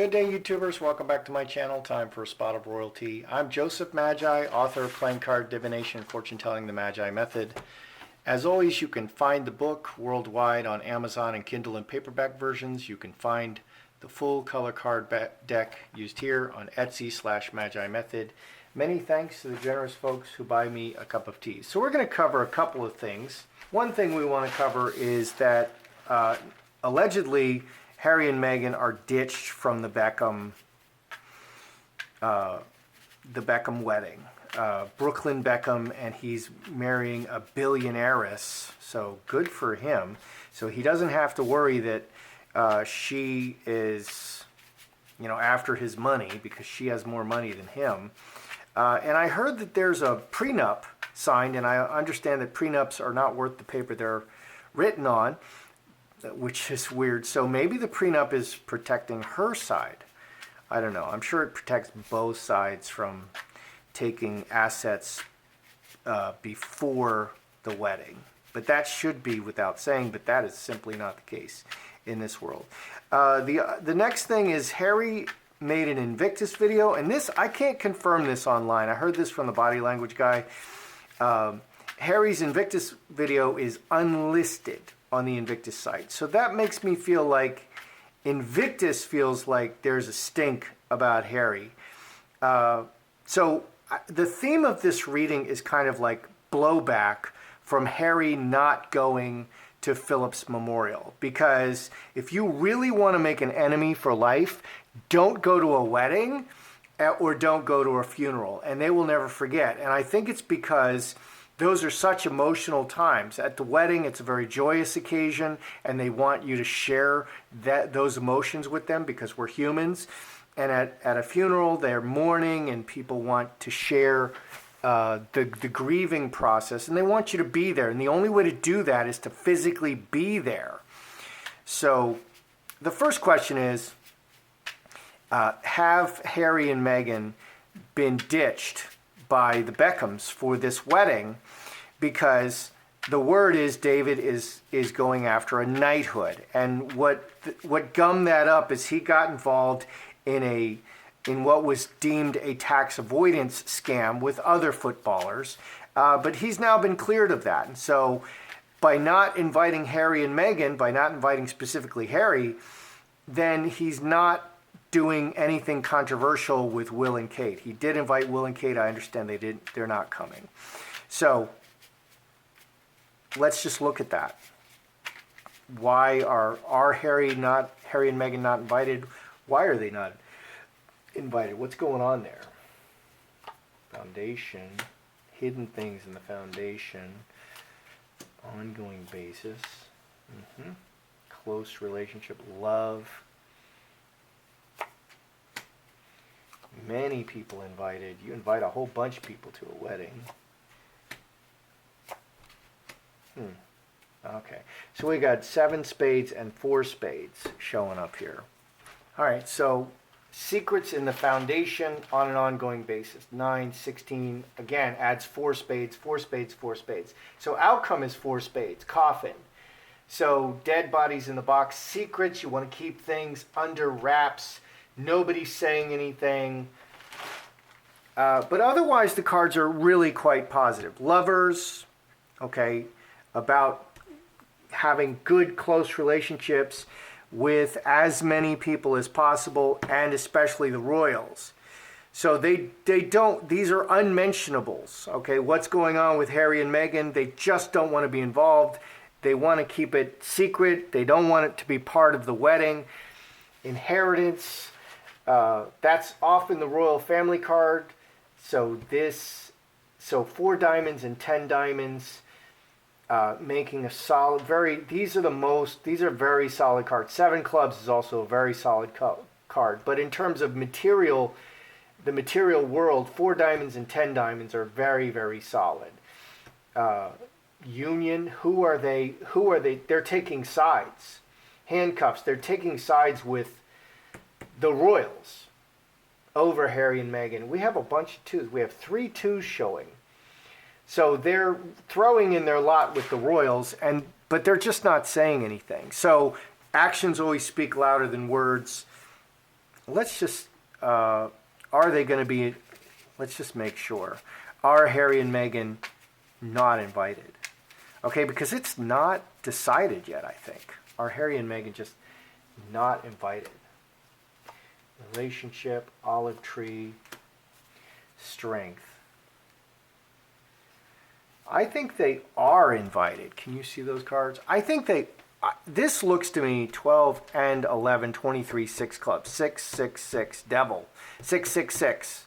Good day, YouTubers. Welcome back to my channel. Time for a spot of royalty. I'm Joseph Magi, author of Playing Card Divination, Fortune Telling the Magi Method. As always, you can find the book worldwide on Amazon and Kindle and paperback versions. You can find the full color card deck used here on Etsy/Magi Method. Many thanks to the generous folks who buy me a cup of tea. So we're going to cover a couple of things. One thing we want to cover is that allegedly Harry and Meghan are ditched from the Beckham wedding. Brooklyn Beckham, and he's marrying a billionairess, so good for him. So he doesn't have to worry that she is, after his money, because she has more money than him. And I heard that there's a prenup signed, and I understand that prenups are not worth the paper they're written on, which is weird. So maybe the prenup is protecting her side. I don't know. I'm sure it protects both sides from taking assets before the wedding. But that should be without saying, but that is simply not the case in this world. The next thing is Harry made an Invictus video, and this, I can't confirm this online. I heard this from the body language guy. Harry's Invictus video is unlisted on the Invictus site. So that makes me feel like Invictus feels like there's a stink about Harry. So the theme of this reading is kind of like blowback from Harry not going to Philip's memorial. Because if you really want to make an enemy for life, don't go to a wedding or don't go to a funeral, and they will never forget. And I think it's because those are such emotional times. At the wedding, it's a very joyous occasion, and they want you to share those emotions with them because we're humans. And at a funeral, they're mourning, and people want to share the grieving process, and they want you to be there. And the only way to do that is to physically be there. So the first question is, have Harry and Meghan been ditched by the Beckhams for this wedding, because the word is David is going after a knighthood. And what gummed that up is he got involved in what was deemed a tax avoidance scam with other footballers, but he's now been cleared of that. And so by not inviting Harry and Meghan, by not inviting specifically Harry, then he's not doing anything controversial with Will and Kate. He did invite Will and Kate. I understand they're not coming. So let's just look at that. Why are Harry and Meghan not invited? Why are they not invited? What's going on there? Foundation, hidden things in the foundation, ongoing basis, close relationship, love. Many people invited. You invite a whole bunch of people to a wedding. Okay, so we got 7 spades and 4 spades showing up here. All right, so secrets in the foundation on an ongoing basis. 9, 16, again, adds 4 spades, 4 spades, 4 spades. So outcome is 4 spades, coffin. So dead bodies in the box, secrets, you want to keep things under wraps. Nobody's saying anything. But otherwise, the cards are really quite positive. Lovers, okay, about having good, close relationships with as many people as possible, and especially the royals. So they don't, these are unmentionables, okay? What's going on with Harry and Meghan? They just don't want to be involved. They want to keep it secret. They don't want it to be part of the wedding. Inheritance. That's often the royal family card. So 4 diamonds and 10 diamonds, making a solid, these are very solid cards. 7 clubs is also a very solid card. But in terms of the material world, 4 diamonds and 10 diamonds are very, very solid. Union, who are they? They're taking sides. Handcuffs, they're taking sides with the royals over Harry and Meghan. We have a bunch of 2s. We have 3 2s showing. So they're throwing in their lot with the royals, but they're just not saying anything. So actions always speak louder than words. let's just, are they going to be, let's just make sure. Are Harry and Meghan not invited? Okay, because it's not decided yet, I think. Are Harry and Meghan just not invited? Relationship, olive tree, strength. I think they are invited. Can you see those cards? I think they, this looks to me 12 and 11, 23, 6 clubs. 6, 6, 6, devil. 6, 6, 6.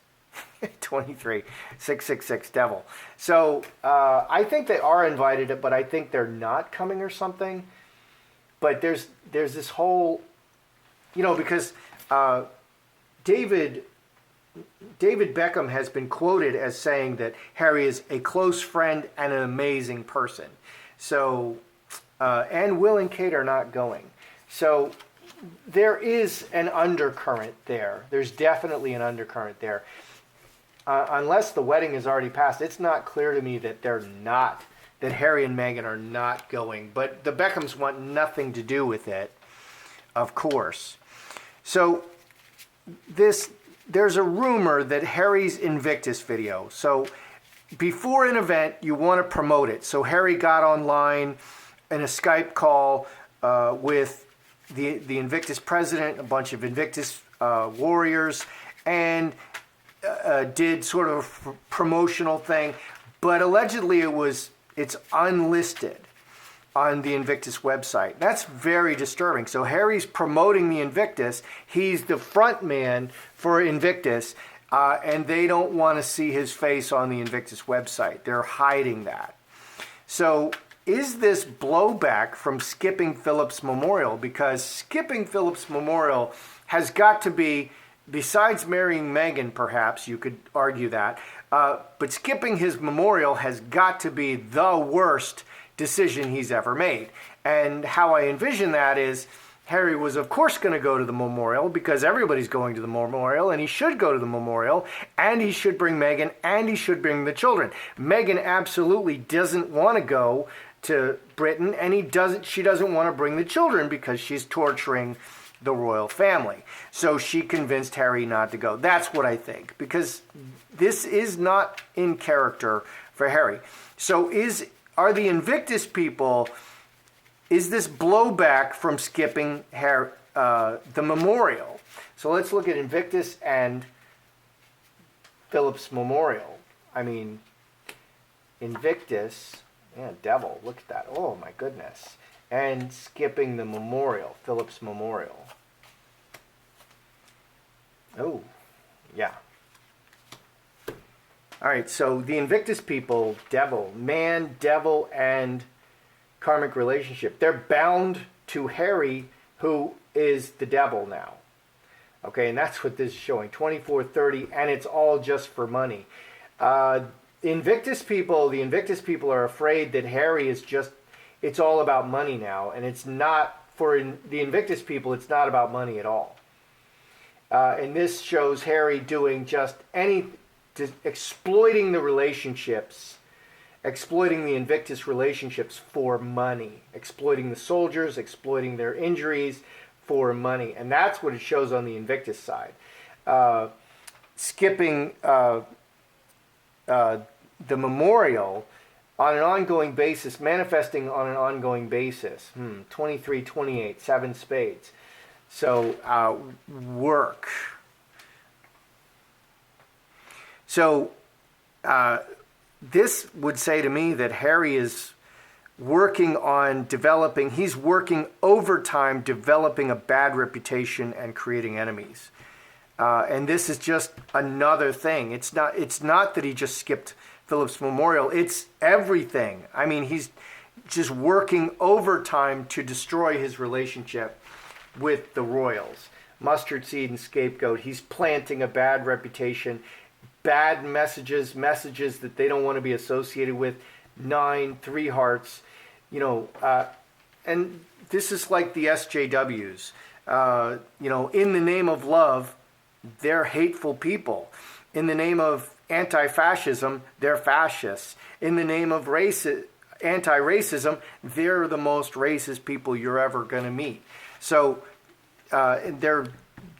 23, 6, 6, 6, devil. So I think they are invited, but I think they're not coming or something. But there's this whole, you know, because David Beckham has been quoted as saying that Harry is a close friend and an amazing person. So, and Will and Kate are not going. So there is an undercurrent there. There's definitely an undercurrent there. Unless the wedding is already passed, it's not clear to me that that Harry and Meghan are not going. But the Beckhams want nothing to do with it, of course. So there's a rumor that Harry's Invictus video. So before an event, you want to promote it. So Harry got online in a Skype call with the Invictus president, a bunch of Invictus warriors, and did sort of a promotional thing. But allegedly it's unlisted on the Invictus website. That's very disturbing. So Harry's promoting the Invictus. He's the front man for Invictus, and they don't want to see his face on the Invictus website. They're hiding that. So is this blowback from skipping Philip's memorial? Because skipping Philip's memorial has got to be, besides marrying Meghan, perhaps, you could argue that, but skipping his memorial has got to be the worst decision he's ever made. And how I envision that is Harry was of course going to go to the memorial because everybody's going to the memorial, and he should go to the memorial, and he should bring Meghan, and he should bring the children. Meghan absolutely doesn't want to go to Britain, and she doesn't want to bring the children because she's torturing the royal family. So she convinced Harry not to go. That's what I think, because this is not in character for Harry. So are the Invictus people, is this blowback from skipping the memorial? So let's look at Invictus and Philip's memorial. I mean, Invictus, yeah, devil, look at that. Oh my goodness. And skipping the memorial, Philip's memorial. Oh, yeah. All right, so the Invictus people, devil, man, devil, and karmic relationship. They're bound to Harry, who is the devil now. Okay, and that's what this is showing, 2430, and it's all just for money. The Invictus people are afraid that Harry is just, it's all about money now, and it's not, for the Invictus people, it's not about money at all. And this shows Harry doing just exploiting the relationships, exploiting the Invictus relationships for money, exploiting the soldiers, exploiting their injuries for money. And that's what it shows on the Invictus side. Skipping the memorial on an ongoing basis, manifesting on an ongoing basis. 23, 28, 7 spades. So work. So this would say to me that Harry is working on developing, he's working overtime developing a bad reputation and creating enemies. And this is just another thing. It's not that he just skipped Philip's memorial. It's everything. I mean, he's just working overtime to destroy his relationship with the royals. Mustard seed and scapegoat. He's planting a bad reputation, bad messages that they don't want to be associated with. 9, 3 hearts, and this is like the SJWs. In the name of love, they're hateful people. In the name of anti-fascism, they're fascists. In the name of anti-racism, they're the most racist people you're ever going to meet. So they're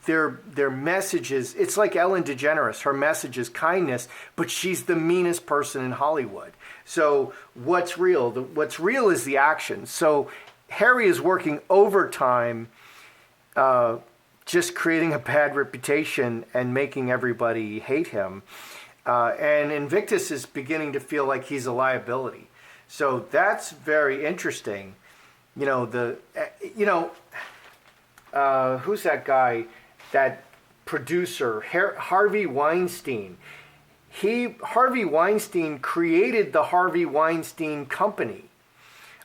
their messages, it's like Ellen DeGeneres. Her message is kindness, but she's the meanest person in Hollywood. So what's real? What's real is the action. So Harry is working overtime, just creating a bad reputation and making everybody hate him. And Invictus is beginning to feel like he's a liability. So that's very interesting. You know, who's that guy? That producer, Harvey Weinstein. Harvey Weinstein created the Harvey Weinstein Company.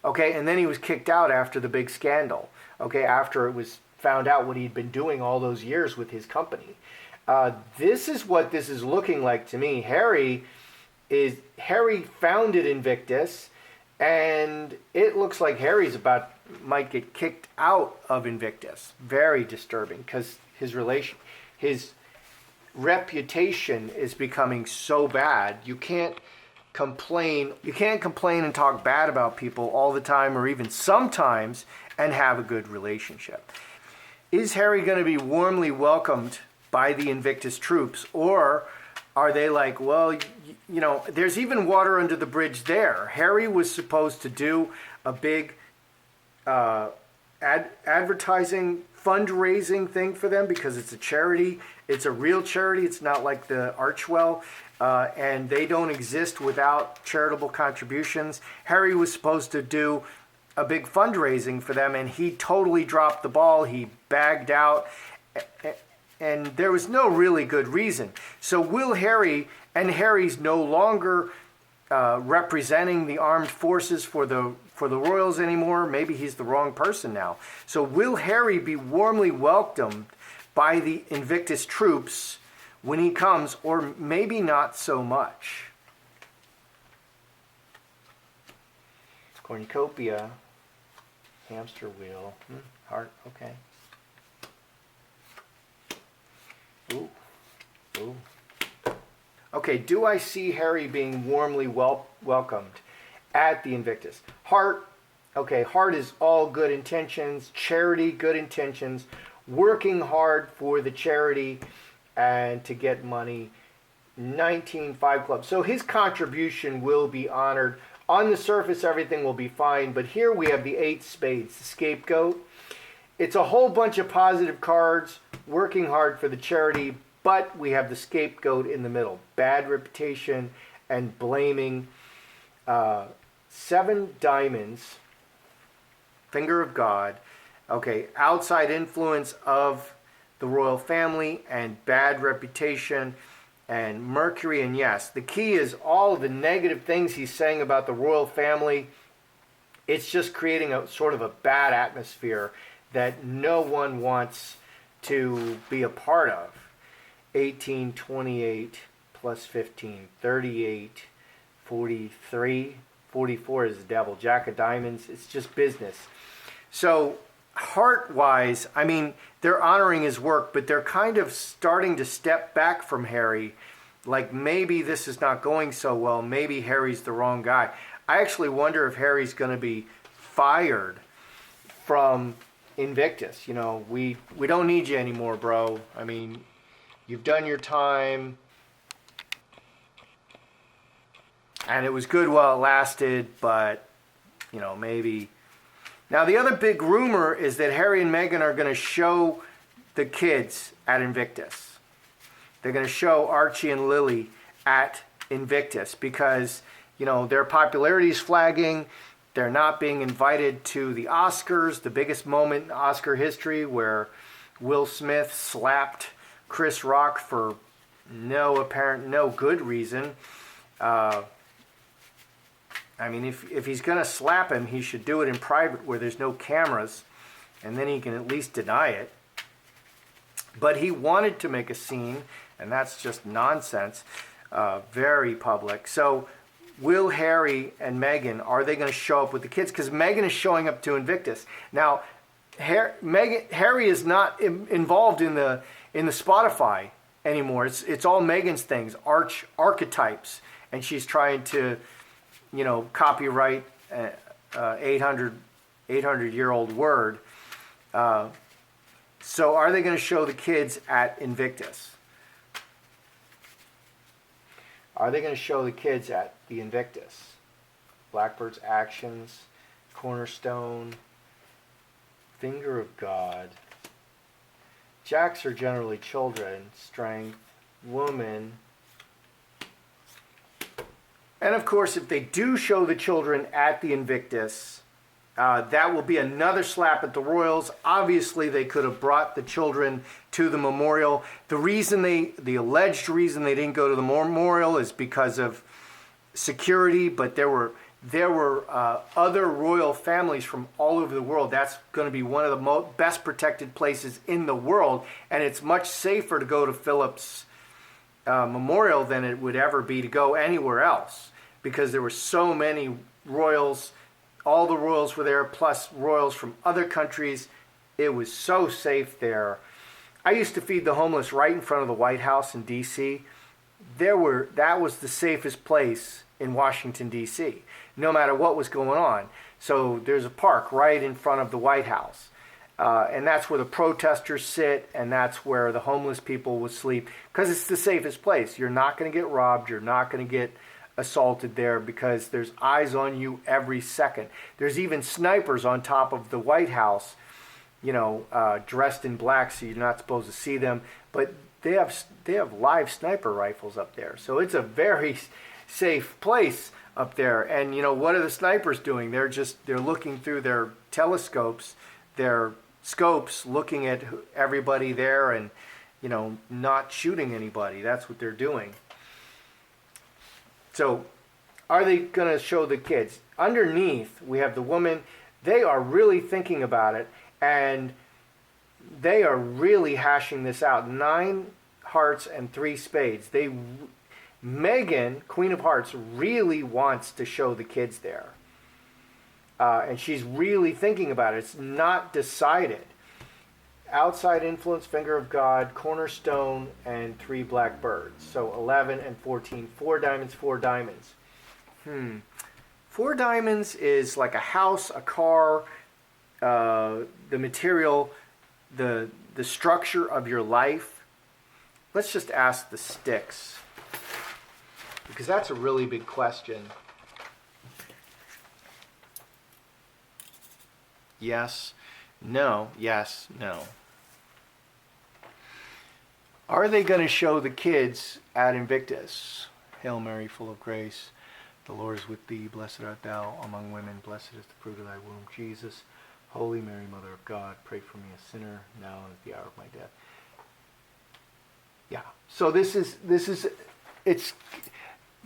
Okay, and then he was kicked out after the big scandal. Okay, after it was found out what he'd been doing all those years with his company. This is what this is looking like to me. Harry founded Invictus, and it looks like Harry's might get kicked out of Invictus. Very disturbing, because his reputation is becoming so bad. You can't complain and talk bad about people all the time, or even sometimes, and have a good relationship. Is Harry going to be warmly welcomed by the Invictus troops, or are they like, well, you know, there's even water under the bridge there. Harry was supposed to do a big advertising fundraising thing for them, because it's a charity. It's a real charity. It's not like the Archwell, and they don't exist without charitable contributions. Harry was supposed to do a big fundraising for them, and he totally dropped the ball. He bagged out, and there was no really good reason. So will Harry, and Harry's no longer representing the armed forces for the royals anymore. Maybe he's the wrong person now. So will Harry be warmly welcomed by the Invictus troops when he comes, or maybe not so much? Cornucopia, hamster wheel, heart, okay. Ooh, ooh. Okay, do I see Harry being warmly welcomed at the Invictus? Heart, okay, heart is all good intentions, charity, good intentions, working hard for the charity and to get money. 19-5 club. So his contribution will be honored. On the surface, everything will be fine, but here we have the 8 spades, the scapegoat. It's a whole bunch of positive cards, working hard for the charity, but we have the scapegoat in the middle. Bad reputation and blaming. 7 diamonds, finger of God. Okay, outside influence of the royal family and bad reputation and Mercury. And yes, the key is all the negative things he's saying about the royal family. It's just creating a sort of a bad atmosphere that no one wants to be a part of. 18, 28 plus 15, 38, 43, 44 is the devil. Jack of diamonds, it's just business. So heart-wise, I mean, they're honoring his work, but they're kind of starting to step back from Harry. Like, maybe this is not going so well. Maybe Harry's the wrong guy. I actually wonder if Harry's going to be fired from Invictus. You know, we don't need you anymore, bro. I mean, you've done your time, and it was good while it lasted, but, you know, maybe. Now, the other big rumor is that Harry and Meghan are going to show the kids at Invictus. They're going to show Archie and Lily at Invictus because, you know, their popularity is flagging. They're not being invited to the Oscars, the biggest moment in Oscar history, where Will Smith slapped Chris Rock for no good reason. I mean, if he's going to slap him, he should do it in private where there's no cameras, and then he can at least deny it. But he wanted to make a scene, and that's just nonsense. Very public. So will Harry and Meghan, are they going to show up with the kids? Because Meghan is showing up to Invictus. Now, Harry is not involved in the Spotify anymore. It's all Meghan's things, archetypes, and she's trying to, you know, copyright 800-year-old word. So are they going to show the kids at Invictus? Are they going to show the kids at the Invictus? Blackbird's actions, cornerstone, finger of God. Jacks are generally children, strength, woman. And of course, if they do show the children at the Invictus, that will be another slap at the Royals. Obviously, they could have brought the children to the memorial. The alleged reason they didn't go to the memorial is because of security, but there were other royal families from all over the world. That's going to be one of the best protected places in the world, and it's much safer to go to Philip's memorial than it would ever be to go anywhere else, because there were so many royals. All the royals were there, plus royals from other countries. It was so safe there. I used to feed the homeless right in front of the White House in D.C. That was the safest place in Washington, D.C., no matter what was going on. So there's a park right in front of the White House. And that's where the protesters sit, and that's where the homeless people will sleep, because it's the safest place. You're not going to get robbed. You're not going to get assaulted there, because there's eyes on you every second. There's even snipers on top of the White House, dressed in black, so you're not supposed to see them. But they have live sniper rifles up there, so it's a very safe place up there. And what are the snipers doing? They're looking through their telescopes, their scopes, looking at everybody there, and not shooting anybody. That's what they're doing. So are they going to show the kids? Underneath, we have the woman. They are really thinking about it, and they are really hashing this out. 9 hearts and 3 spades. Meghan, Queen of Hearts, really wants to show the kids there. And she's really thinking about it. It's not decided. Outside influence, finger of God, cornerstone, and 3 black birds. So 11 and 14. 4 diamonds, 4 diamonds. 4 diamonds is like a house, a car, the material, the structure of your life. Let's just ask the sticks, because that's a really big question. Yes, no, yes, no. Are they going to show the kids at Invictus? Hail Mary, full of grace, the Lord is with thee. Blessed art thou among women. Blessed is the fruit of thy womb, Jesus. Holy Mary, Mother of God, pray for me, a sinner, now and at the hour of my death. Yeah. So it's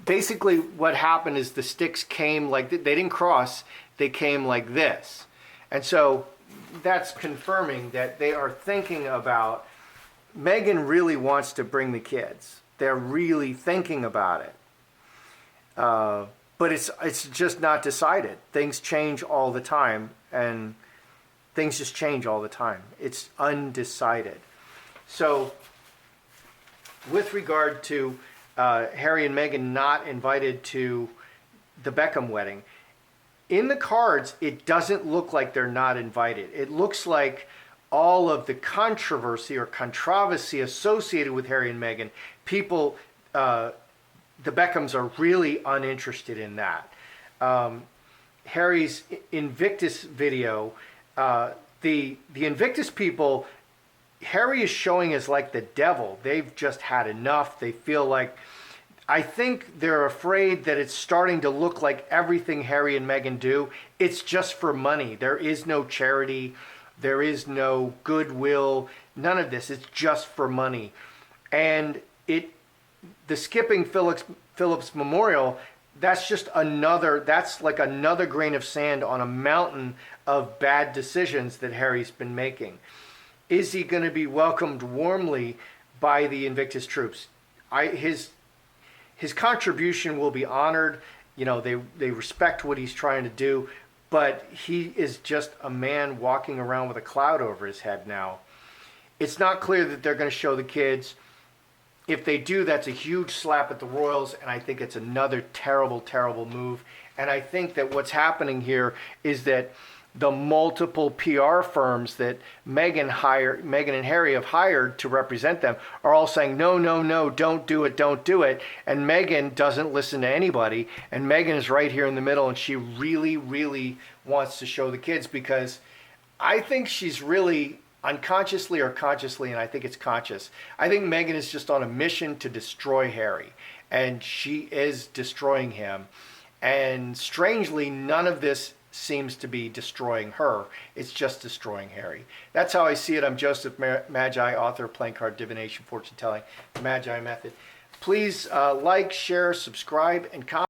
basically what happened is the sticks came like, they didn't cross, they came like this. And so that's confirming that they are thinking about, Meghan really wants to bring the kids. They're really thinking about it. But it's just not decided. Things change all the time, and things just change all the time. It's undecided. So with regard to Harry and Meghan not invited to the Beckham wedding, in the cards, it doesn't look like they're not invited. It looks like all of the controversy or controversy associated with Harry and Meghan, people, the Beckhams are really uninterested in that. Harry's Invictus video, the Invictus people, Harry is showing as like the devil. They've just had enough. They feel like, I think they're afraid that it's starting to look like everything Harry and Meghan do, it's just for money. There is no charity. There is no goodwill. None of this. It's just for money. And the skipping Philip's memorial, that's like another grain of sand on a mountain of bad decisions that Harry's been making. Is he going to be welcomed warmly by the Invictus troops? His contribution will be honored. They respect what he's trying to do, but he is just a man walking around with a cloud over his head now. It's not clear that they're going to show the kids. If they do, that's a huge slap at the Royals, and I think it's another terrible, terrible move. And I think that what's happening here is that the multiple PR firms that Meghan and Harry have hired to represent them are all saying, no, no, no, don't do it, don't do it. And Meghan doesn't listen to anybody. And Meghan is right here in the middle, and she really, really wants to show the kids, because I think she's really unconsciously or consciously, and I think it's conscious. I think Meghan is just on a mission to destroy Harry, and she is destroying him. And strangely, none of this seems to be destroying her. It's just destroying Harry. That's how I see it. I'm Joseph Magi, author of Playing Card Divination, Fortune Telling, the Magi Method. Please like, share, subscribe, and comment.